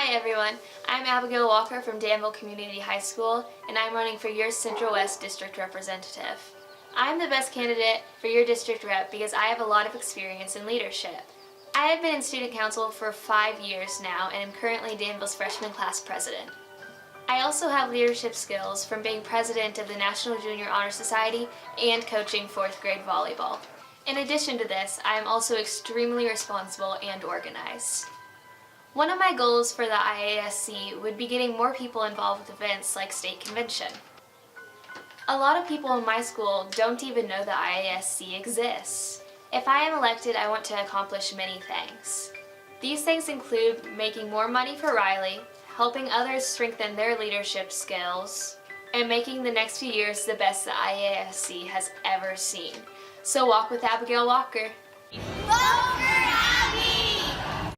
Hi everyone, I'm Abigail Walker from Danville Community High School and I'm running for your Central West District Representative. I'm the best candidate for your district rep because I have a lot of experience in leadership. I have been in student council for 5 years now and am currently Danville's freshman class president. I also have leadership skills from being president of the National Junior Honor Society and coaching 4th grade volleyball. In addition to this, I am also extremely responsible and organized. One of my goals for the IASC would be getting more people involved with events like state convention. A lot of people in my school don't even know the IASC exists. If I am elected, I want to accomplish many things. These things include making more money for Riley, helping others strengthen their leadership skills, and making the next few years the best the IASC has ever seen. So walk with Abigail Walker. Walker!